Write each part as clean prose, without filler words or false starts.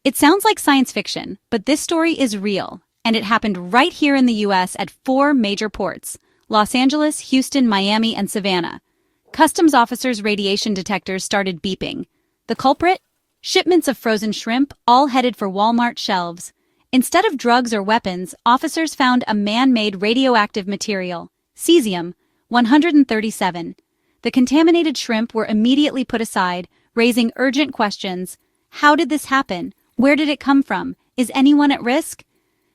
It sounds like science fiction, but this story is real, and it happened right here in the US at 4 major ports: Los Angeles, Houston, Miami, and Savannah. Customs officers' radiation detectors started beeping. The culprit? Shipments of frozen shrimp, all headed for Walmart shelves. Instead of drugs or weapons, officers found a man-made radioactive material, cesium-137. The contaminated shrimp were immediately put aside, raising urgent questions. How did this happen? Where did it come from? Is anyone at risk?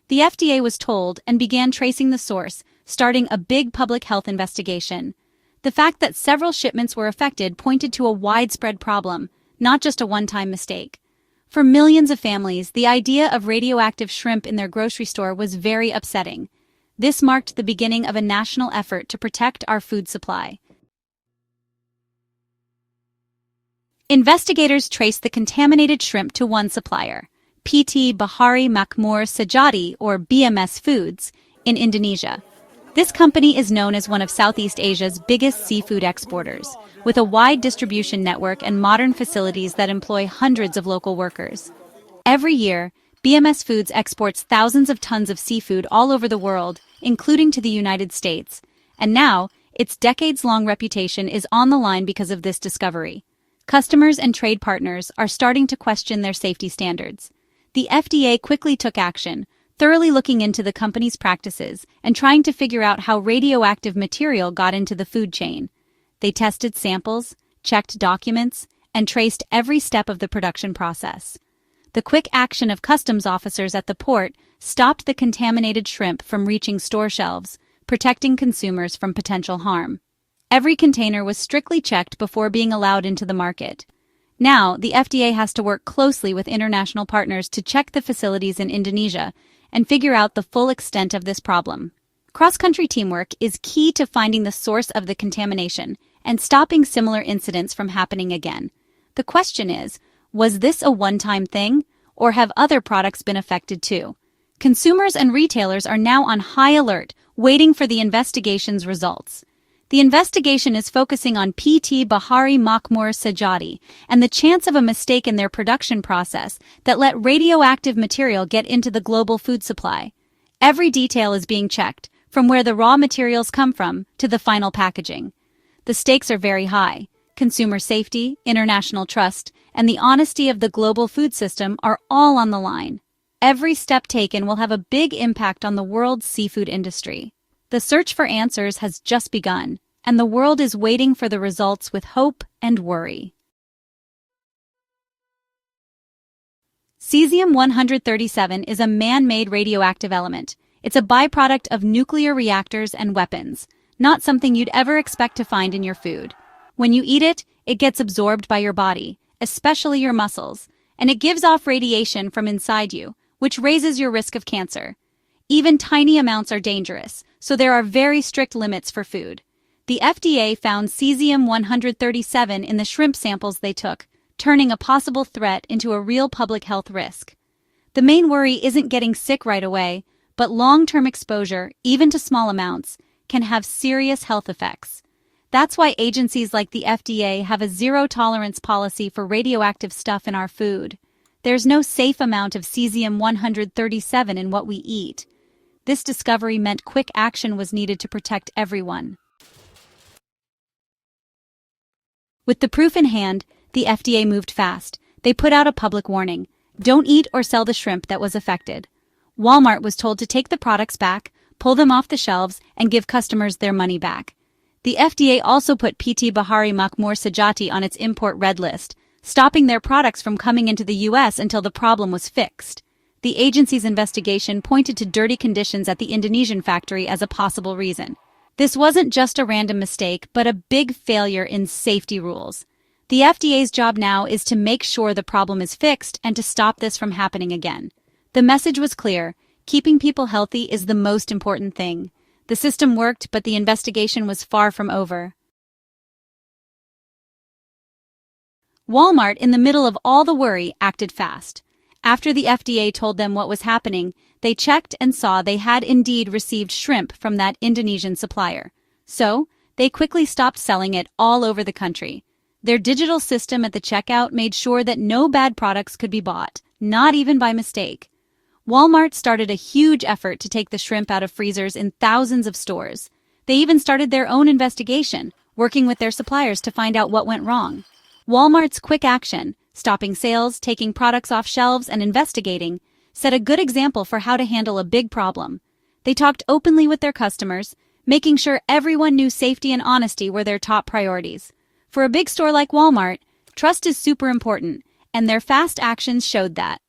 The FDA was told and began tracing the source, starting a big public health investigation. The fact that several shipments were affected pointed to a widespread problem, not just a one-time mistake. For millions of families, the idea of radioactive shrimp in their grocery store was very upsetting. This marked the beginning of a national effort to protect our food supply. Investigators traced the contaminated shrimp to one supplier, PT Bahari Makmur Sejati, or BMS Foods, in Indonesia. This company is known as one of Southeast Asia's biggest seafood exporters, with a wide distribution network and modern facilities that employ hundreds of local workers. Every year, BMS Foods exports thousands of tons of seafood all over the world, including to the United States. And now, its decades-long reputation is on the line because of this discovery. Customers and trade partners are starting to question their safety standards. The FDA quickly took action, thoroughly looking into the company's practices and trying to figure out how radioactive material got into the food chain. They tested samples, checked documents, and traced every step of the production process. The quick action of customs officers at the port stopped the contaminated shrimp from reaching store shelves, protecting consumers from potential harm. Every container was strictly checked before being allowed into the market. Now, the FDA has to work closely with international partners to check the facilities in Indonesia and figure out the full extent of this problem. Cross-country teamwork is key to finding the source of the contamination and stopping similar incidents from happening again. The question is, was this a one-time thing, or have other products been affected too? Consumers and retailers are now on high alert, waiting for the investigation's results. The investigation is focusing on PT Bahari Makmur Sejati and the chance of a mistake in their production process that let radioactive material get into the global food supply. Every detail is being checked, from where the raw materials come from to the final packaging. The stakes are very high. Consumer safety, international trust, and the honesty of the global food system are all on the line. Every step taken will have a big impact on the world's seafood industry. The search for answers has just begun, and the world is waiting for the results with hope and worry. Cesium-137 is a man-made radioactive element. It's a byproduct of nuclear reactors and weapons, not something you'd ever expect to find in your food. When you eat it, it gets absorbed by your body, especially your muscles, and it gives off radiation from inside you, which raises your risk of cancer. Even tiny amounts are dangerous, so there are very strict limits for food. The FDA found cesium-137 in the shrimp samples they took, turning a possible threat into a real public health risk. The main worry isn't getting sick right away, but long-term exposure, even to small amounts, can have serious health effects. That's why agencies like the FDA have a zero-tolerance policy for radioactive stuff in our food. There's no safe amount of cesium-137 in what we eat. This discovery meant quick action was needed to protect everyone. With the proof in hand, the FDA moved fast. They put out a public warning: don't eat or sell the shrimp that was affected. Walmart was told to take the products back, pull them off the shelves, and give customers their money back. The FDA also put PT Bahari Makmur Sejati on its import red list, stopping their products from coming into the U.S. until the problem was fixed. The agency's investigation pointed to dirty conditions at the Indonesian factory as a possible reason. This wasn't just a random mistake, but a big failure in safety rules. The FDA's job now is to make sure the problem is fixed and to stop this from happening again. The message was clear: keeping people healthy is the most important thing. The system worked, but the investigation was far from over. Walmart, in the middle of all the worry, acted fast. After the FDA told them what was happening, they checked and saw they had indeed received shrimp from that Indonesian supplier. So, they quickly stopped selling it all over the country. Their digital system at the checkout made sure that no bad products could be bought, not even by mistake. Walmart started a huge effort to take the shrimp out of freezers in thousands of stores. They even started their own investigation, working with their suppliers to find out what went wrong. Walmart's quick action, stopping sales, taking products off shelves, and investigating, set a good example for how to handle a big problem. They talked openly with their customers, making sure everyone knew safety and honesty were their top priorities. For a big store like Walmart, trust is super important, and their fast actions showed that.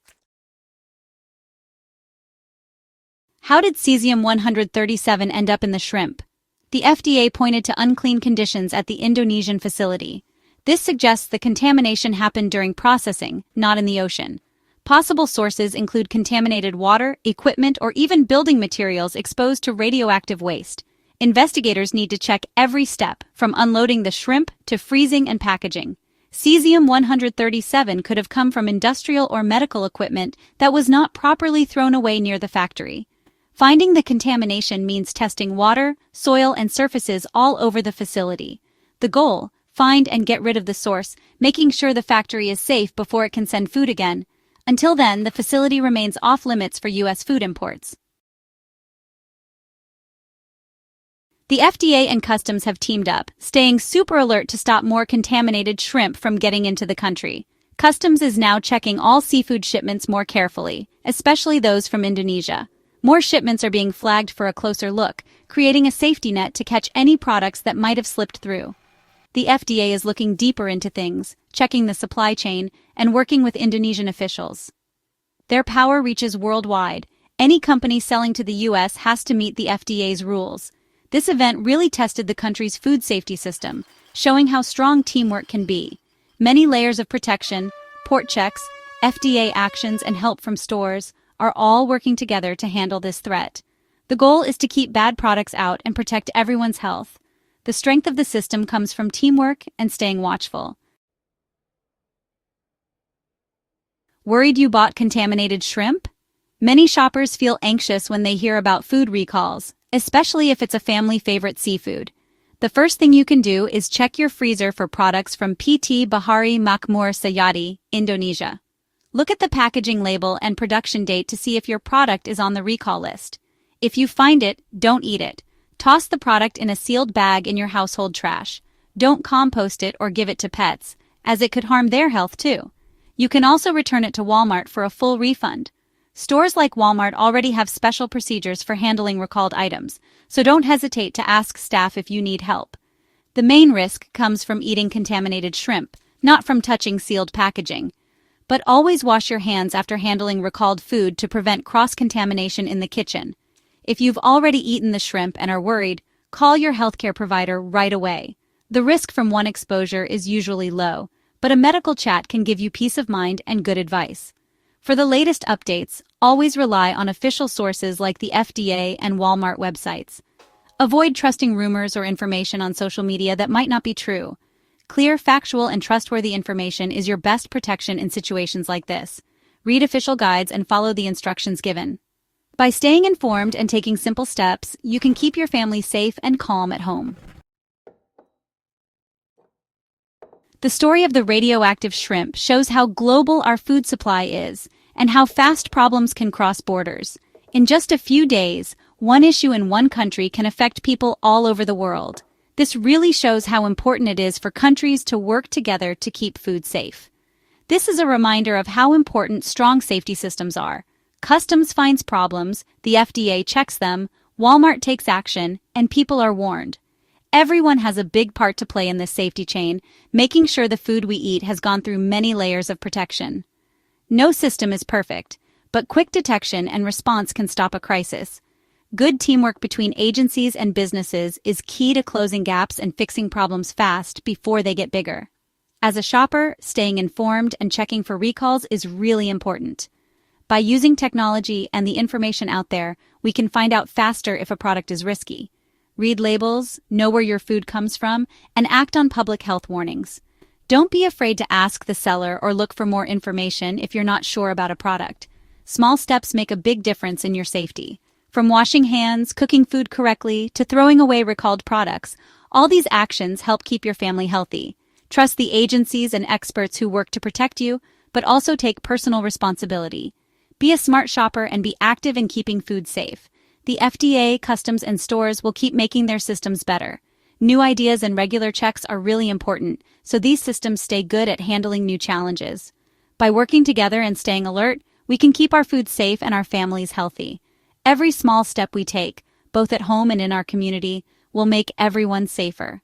How did cesium-137 end up in the shrimp? The FDA pointed to unclean conditions at the Indonesian facility. This suggests the contamination happened during processing, not in the ocean. Possible sources include contaminated water, equipment, or even building materials exposed to radioactive waste. Investigators need to check every step, from unloading the shrimp to freezing and packaging. Cesium-137 could have come from industrial or medical equipment that was not properly thrown away near the factory. Finding the contamination means testing water, soil, and surfaces all over the facility. The goal: find and get rid of the source, making sure the factory is safe before it can send food again. Until then, the facility remains off-limits for U.S. food imports. The FDA and Customs have teamed up, staying super alert to stop more contaminated shrimp from getting into the country. Customs is now checking all seafood shipments more carefully, especially those from Indonesia. More shipments are being flagged for a closer look, creating a safety net to catch any products that might have slipped through. The FDA is looking deeper into things, checking the supply chain, and working with Indonesian officials. Their power reaches worldwide. Any company selling to the U.S. has to meet the FDA's rules. This event really tested the country's food safety system, showing how strong teamwork can be. Many layers of protection, port checks, FDA actions, and help from stores are all working together to handle this threat. The goal is to keep bad products out and protect everyone's health. The strength of the system comes from teamwork and staying watchful. Worried you bought contaminated shrimp? Many shoppers feel anxious when they hear about food recalls, especially if it's a family favorite seafood. The first thing you can do is check your freezer for products from PT Bahari Makmur Sayati, Indonesia. Look at the packaging label and production date to see if your product is on the recall list. If you find it, don't eat it. Toss the product in a sealed bag in your household trash. Don't compost it or give it to pets, as it could harm their health too. You can also return it to Walmart for a full refund. Stores like Walmart already have special procedures for handling recalled items, so don't hesitate to ask staff if you need help. The main risk comes from eating contaminated shrimp, not from touching sealed packaging. But always wash your hands after handling recalled food to prevent cross-contamination in the kitchen. If you've already eaten the shrimp and are worried, call your healthcare provider right away. The risk from one exposure is usually low, but a medical chat can give you peace of mind and good advice. For the latest updates, always rely on official sources like the FDA and Walmart websites. Avoid trusting rumors or information on social media that might not be true. Clear, factual, and trustworthy information is your best protection in situations like this. Read official guides and follow the instructions given. By staying informed and taking simple steps, you can keep your family safe and calm at home. The story of the radioactive shrimp shows how global our food supply is and how fast problems can cross borders. In just a few days, one issue in one country can affect people all over the world. This really shows how important it is for countries to work together to keep food safe. This is a reminder of how important strong safety systems are. Customs finds problems, the FDA checks them, Walmart takes action, and people are warned. Everyone has a big part to play in this safety chain, making sure the food we eat has gone through many layers of protection. No system is perfect, but quick detection and response can stop a crisis. Good teamwork between agencies and businesses is key to closing gaps and fixing problems fast before they get bigger. As a shopper, staying informed and checking for recalls is really important. By using technology and the information out there, we can find out faster if a product is risky. Read labels, know where your food comes from, and act on public health warnings. Don't be afraid to ask the seller or look for more information if you're not sure about a product. Small steps make a big difference in your safety. From washing hands, cooking food correctly, to throwing away recalled products, all these actions help keep your family healthy. Trust the agencies and experts who work to protect you, but also take personal responsibility. Be a smart shopper and be active in keeping food safe. The FDA, customs, and stores will keep making their systems better. New ideas and regular checks are really important, so these systems stay good at handling new challenges. By working together and staying alert, we can keep our food safe and our families healthy. Every small step we take, both at home and in our community, will make everyone safer.